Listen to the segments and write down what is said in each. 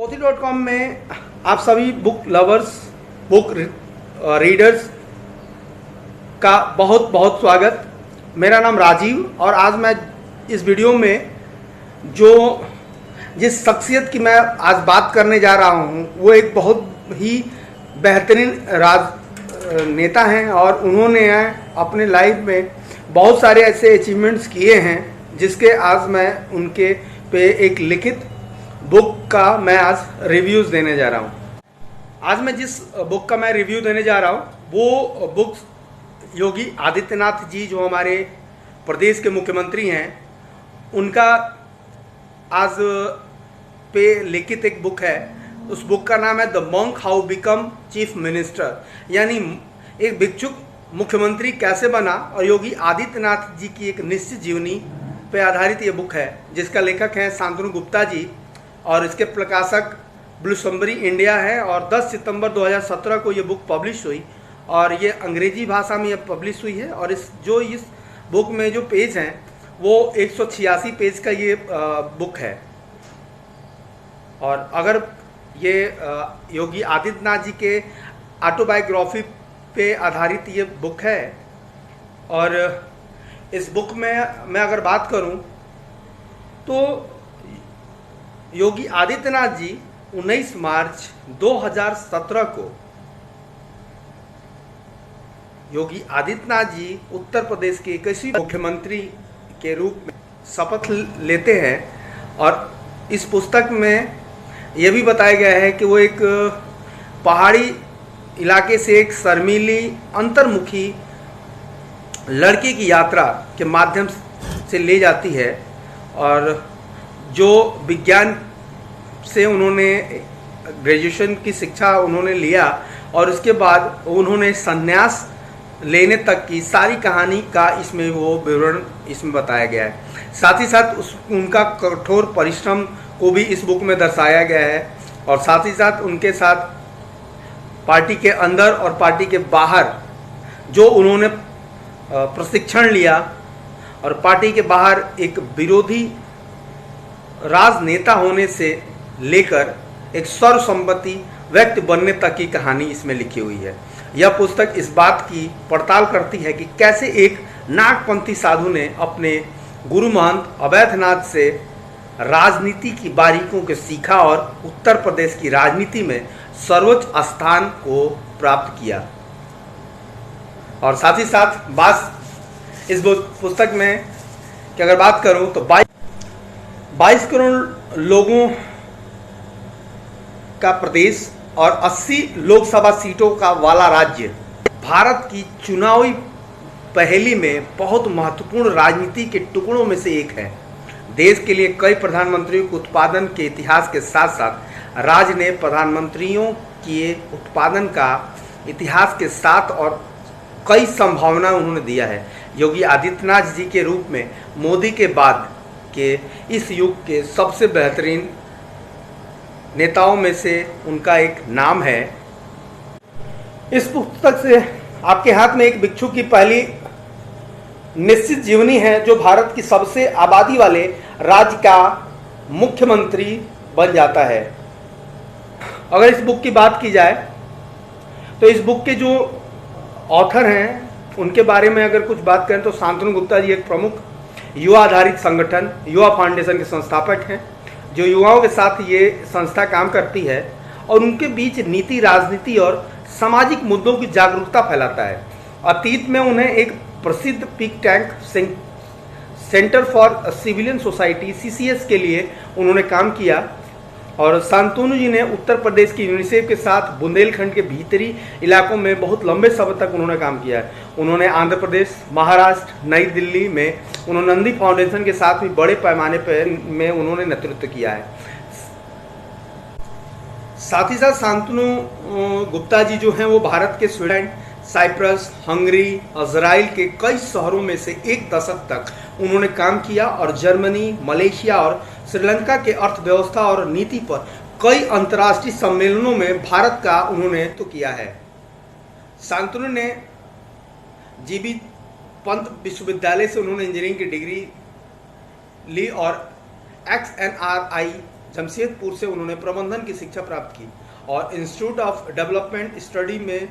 पोथी.com में आप सभी बुक लवर्स, बुक रीडर्स का बहुत बहुत स्वागत। मेरा नाम राजीव और आज मैं इस वीडियो में जिस शख्सियत की मैं आज बात करने जा रहा हूँ वो एक बहुत ही बेहतरीन नेता हैं और उन्होंने अपने लाइफ में बहुत सारे ऐसे अचीवमेंट्स किए हैं जिसके आज मैं उनके पे एक लिखित बुक का मैं आज रिव्यूज़ देने जा रहा हूँ। आज मैं जिस बुक का मैं रिव्यू देने जा रहा हूँ वो बुक योगी आदित्यनाथ जी जो हमारे प्रदेश के मुख्यमंत्री हैं उनका आज पे लिखित एक बुक है। उस बुक का नाम है the monk how become chief minister, यानी एक भिक्षुक मुख्यमंत्री कैसे बना, और योगी आदित्यनाथ जी की एक निश्चित जीवनी पे आधारित ये बुक है जिसका लेखक है शांतनु गुप्ता जी और इसके प्रकाशक ब्लूमबरी इंडिया है। और 10 सितंबर 2017 को ये बुक पब्लिश हुई और ये अंग्रेजी भाषा में ये पब्लिश हुई है। और इस बुक में जो पेज हैं वो 186 पेज का ये बुक है। और अगर ये योगी आदित्यनाथ जी के ऑटोबायोग्राफी पे आधारित ये बुक है। और इस बुक में मैं अगर बात करूं तो योगी आदित्यनाथ जी 19 मार्च 2017 को योगी आदित्यनाथ जी उत्तर प्रदेश के 21वें मुख्यमंत्री के रूप में शपथ लेते हैं। और इस पुस्तक में यह भी बताया गया है कि वो एक पहाड़ी इलाके से एक शर्मीली अंतर्मुखी लड़की की यात्रा के माध्यम से ले जाती है। और जो विज्ञान से उन्होंने ग्रेजुएशन की शिक्षा उन्होंने लिया और उसके बाद उन्होंने संन्यास लेने तक की सारी कहानी का इसमें वो विवरण इसमें बताया गया है। साथ ही साथ उनका कठोर परिश्रम को भी इस बुक में दर्शाया गया है। और साथ ही साथ उनके साथ पार्टी के अंदर और पार्टी के बाहर जो उन्होंने प्रशिक्षण लिया और पार्टी के बाहर एक विरोधी राजनेता होने से लेकर एक सर्वसम्मति व्यक्ति बनने तक की कहानी इसमें लिखी हुई है। यह पुस्तक इस बात की पड़ताल करती है कि कैसे एक नागपंथी साधु ने अपने गुरु महंत अवैधनाथ से राजनीति की बारीकियों को सीखा और उत्तर प्रदेश की राजनीति में सर्वोच्च स्थान को प्राप्त किया। और साथ ही साथ बात इस पुस्तक में कि अगर बात करूं तो 22 करोड़ लोगों का प्रदेश और 80 लोकसभा सीटों का वाला राज्य भारत की चुनावी पहेली में बहुत महत्वपूर्ण राजनीति के टुकड़ों में से एक है। देश के लिए कई प्रधानमंत्रियों के उत्पादन के इतिहास के साथ साथ राज्य ने प्रधानमंत्रियों के उत्पादन का इतिहास के साथ और कई संभावनाएं उन्होंने दिया है। योगी आदित्यनाथ जी के रूप में मोदी के बाद के इस युग के सबसे बेहतरीन नेताओं में से उनका एक नाम है। इस पुस्तक से आपके हाथ में एक भिक्षुक की पहली निश्चित जीवनी है जो भारत की सबसे आबादी वाले राज्य का मुख्यमंत्री बन जाता है। अगर इस बुक की बात की जाए तो इस बुक के जो ऑथर हैं उनके बारे में अगर कुछ बात करें तो शांतनु गुप्ता जी एक प्रमुख युवा आधारित संगठन युवा फाउंडेशन के संस्थापक हैं जो युवाओं के साथ ये संस्था काम करती है और उनके बीच नीति, राजनीति और सामाजिक मुद्दों की जागरूकता फैलाता है। अतीत में उन्हें एक प्रसिद्ध पिक tank centre for civilian society CCS के लिए उन्होंने काम किया। और शांतनु जी ने उत्तर प्रदेश की यूनिसेफ के साथ बुंदेलखंड के भीतरी इलाकों में बहुत लंबे समय तक उन्होंने काम किया है। उन्होंने आंध्र प्रदेश, महाराष्ट्र, नई दिल्ली में उन्होंने नंदी फाउंडेशन के साथ भी बड़े पैमाने पर में उन्होंने नेतृत्व किया है। साथ ही साथ शांतनु गुप्ता जी जो हैं वो भारत के स्वीडन, साइप्रस, हंगरी, इजराइल के कई शहरों में से एक दशक तक उन्होंने काम किया और जर्मनी, मलेशिया और श्रीलंका के अर्थव्यवस्था और नीति पर कई अंतर्राष्ट्रीय सम्मेलनों में भारत का उन्होंने तो किया है। शांतनु ने जीबी पंत विश्वविद्यालय से उन्होंने इंजीनियरिंग की डिग्री ली और XNRI जमशेदपुर से उन्होंने प्रबंधन की शिक्षा प्राप्त की और इंस्टीट्यूट ऑफ डेवलपमेंट स्टडी में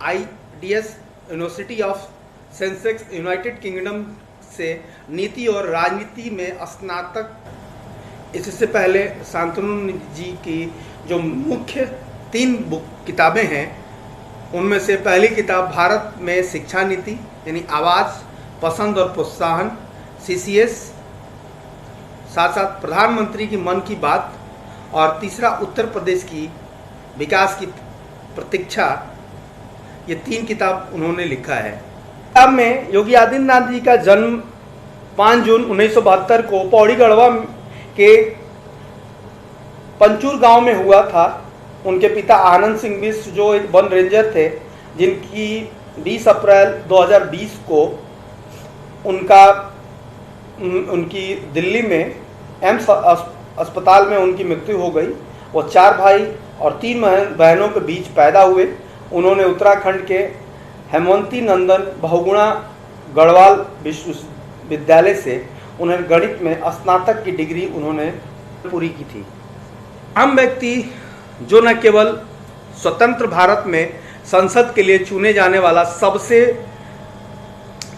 IDS university of Sensex United kingdom से नीति और राजनीति में स्नातक। इससे पहले शांतनु जी की जो मुख्य 3 किताबें हैं उनमें से पहली किताब भारत में शिक्षा नीति यानी आवाज़, पसंद और प्रोत्साहन CCS, साथ साथ प्रधानमंत्री की मन की बात, और तीसरा उत्तर प्रदेश की विकास की प्रतीक्षा। ये 3 किताब उन्होंने लिखा है। किताब में योगी आदित्यनाथ जी का जन्म 5 जून 1972 को पौड़ी गढ़वा के पंचूर गांव में हुआ था। उनके पिता आनंद सिंह बिष्ट जो एक वन रेंजर थे, जिनकी 20 अप्रैल 2020 को उनकी दिल्ली में एम्स अस्पताल में उनकी मृत्यु हो गई। वो 4 भाई और 3 बहनों के बीच पैदा हुए। उन्होंने उत्तराखंड के हेमवंती नंदन बहुगुणा गढ़वाल विश्वविद्यालय से उन्हें गणित में स्नातक की डिग्री उन्होंने पूरी की थी। आम व्यक्ति जो न केवल स्वतंत्र भारत में संसद के लिए चुने जाने वाला सबसे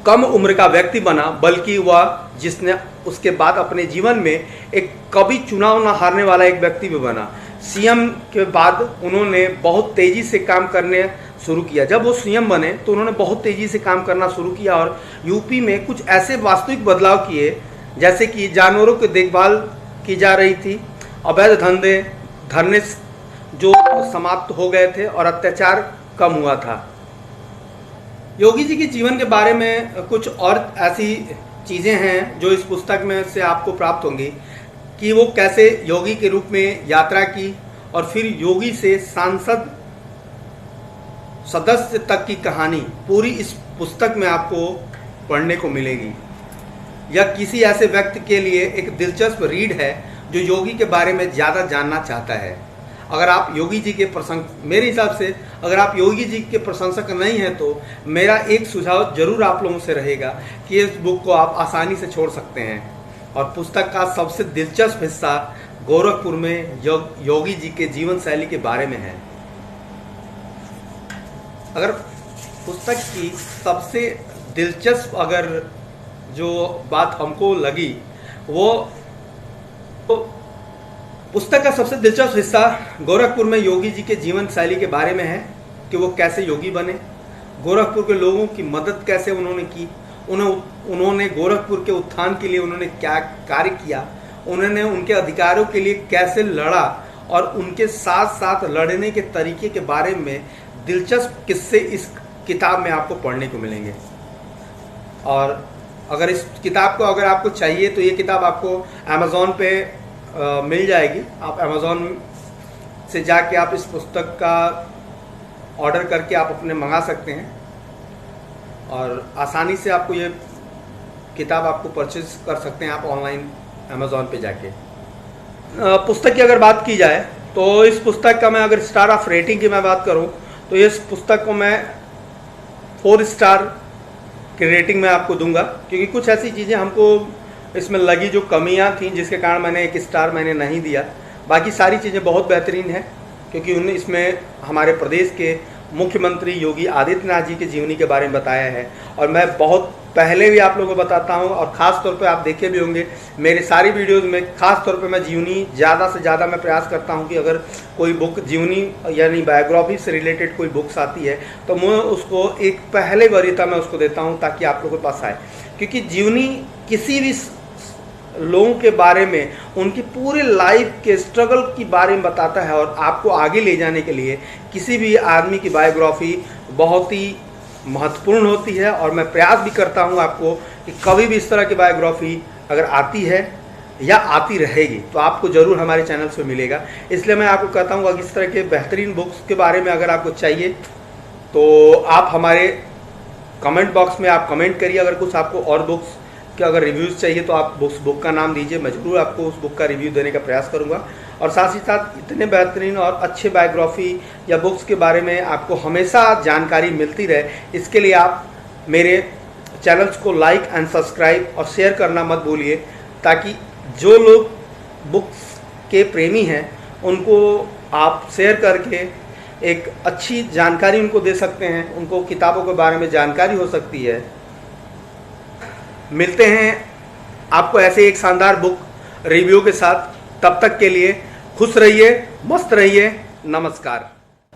कम उम्र का व्यक्ति बना, बल्कि वह जिसने उसके बाद अपने जीवन में एक कभी चुनाव न हारने वाला एक व्यक्ति भी बना। CM के बाद उन्होंने बहुत तेज़ी से काम करने शुरू किया। जब वो CM बने तो उन्होंने बहुत तेज़ी से काम करना शुरू किया और यूपी में कुछ ऐसे वास्तविक बदलाव किए, जैसे कि जानवरों की देखभाल की जा रही थी, अवैध धरने जो समाप्त हो गए थे और अत्याचार कम हुआ था। योगी जी के जीवन के बारे में कुछ और ऐसी चीज़ें हैं जो इस पुस्तक में से आपको प्राप्त होंगी कि वो कैसे योगी के रूप में यात्रा की और फिर योगी से सांसद सदस्य तक की कहानी पूरी इस पुस्तक में आपको पढ़ने को मिलेगी। यह किसी ऐसे व्यक्ति के लिए एक दिलचस्प रीड है जो योगी के बारे में ज़्यादा जानना चाहता है। अगर आप योगी जी के मेरे हिसाब से अगर आप योगी जी के प्रशंसक नहीं हैं तो मेरा एक सुझाव जरूर आप लोगों से रहेगा कि इस बुक को आप आसानी से छोड़ सकते हैं। और पुस्तक का सबसे दिलचस्प हिस्सा गोरखपुर में योगी जी के जीवन शैली के बारे में है। अगर पुस्तक की सबसे दिलचस्प अगर जो बात हमको लगी वो पुस्तक का सबसे दिलचस्प हिस्सा गोरखपुर में योगी जी के जीवन शैली के बारे में है कि वो कैसे योगी बने, गोरखपुर के लोगों की मदद कैसे उन्होंने की, उन्होंने गोरखपुर के उत्थान के लिए उन्होंने क्या कार्य किया, उन्होंने उनके अधिकारों के लिए कैसे लड़ा और उनके साथ साथ लड़ने के तरीके के बारे में दिलचस्प किस्से इस किताब में आपको पढ़ने को मिलेंगे। और अगर इस किताब को अगर आपको चाहिए तो ये किताब आपको अमेज़ॉन पे मिल जाएगी। आप अमेज़ॉन से जाके आप इस पुस्तक का ऑर्डर करके आप अपने मंगा सकते हैं और आसानी से आपको ये किताब आपको परचेज कर सकते हैं आप ऑनलाइन अमेज़ॉन पे जाके। पुस्तक की अगर बात की जाए तो इस पुस्तक का मैं अगर स्टार ऑफ रेटिंग की मैं बात करूं तो इस पुस्तक को मैं 4 स्टार की रेटिंग में आपको दूंगा, क्योंकि कुछ ऐसी चीज़ें हमको इसमें लगी जो कमियां थी जिसके कारण मैंने 1 स्टार मैंने नहीं दिया। बाकी सारी चीज़ें बहुत बेहतरीन हैं, क्योंकि उन्होंने इसमें हमारे प्रदेश के मुख्यमंत्री योगी आदित्यनाथ जी की जीवनी के बारे में बताया है। और मैं बहुत पहले भी आप लोगों को बताता हूं और ख़ास तौर पे आप देखे भी होंगे मेरे सारी वीडियोज़ में, ख़ास तौर पे मैं जीवनी ज़्यादा से ज़्यादा मैं प्रयास करता हूं कि अगर कोई बुक जीवनी यानी बायोग्राफी से रिलेटेड कोई बुक्स आती है तो मैं उसको एक पहले वरीयता में उसको देता हूँ ताकि आप लोगों के पास आए, क्योंकि जीवनी किसी भी लोगों के बारे में उनकी पूरे लाइफ के स्ट्रगल की बारे में बताता है और आपको आगे ले जाने के लिए किसी भी आदमी की बायोग्राफी बहुत ही महत्वपूर्ण होती है। और मैं प्रयास भी करता हूं आपको कि कभी भी इस तरह की बायोग्राफी अगर आती है या आती रहेगी तो आपको ज़रूर हमारे चैनल से मिलेगा। इसलिए मैं आपको कहता हूं कि इस तरह के बेहतरीन बुक्स के बारे में अगर आपको चाहिए तो आप हमारे कमेंट बॉक्स में आप कमेंट करिए। अगर कुछ आपको और बुक्स कि अगर रिव्यूज़ चाहिए तो आप उस बुक का नाम दीजिए, मैं ज़रूर आपको उस बुक का रिव्यू देने का प्रयास करूंगा। और साथ ही साथ इतने बेहतरीन और अच्छे बायोग्राफी या बुक्स के बारे में आपको हमेशा जानकारी मिलती रहे, इसके लिए आप मेरे चैनल्स को लाइक एंड सब्सक्राइब और शेयर करना मत भूलिए, ताकि जो लोग बुक्स के प्रेमी हैं उनको आप शेयर करके एक अच्छी जानकारी उनको दे सकते हैं, उनको किताबों के बारे में जानकारी हो सकती है। मिलते हैं आपको ऐसे एक शानदार बुक रिव्यू के साथ। तब तक के लिए खुश रहिए, मस्त रहिए। नमस्कार।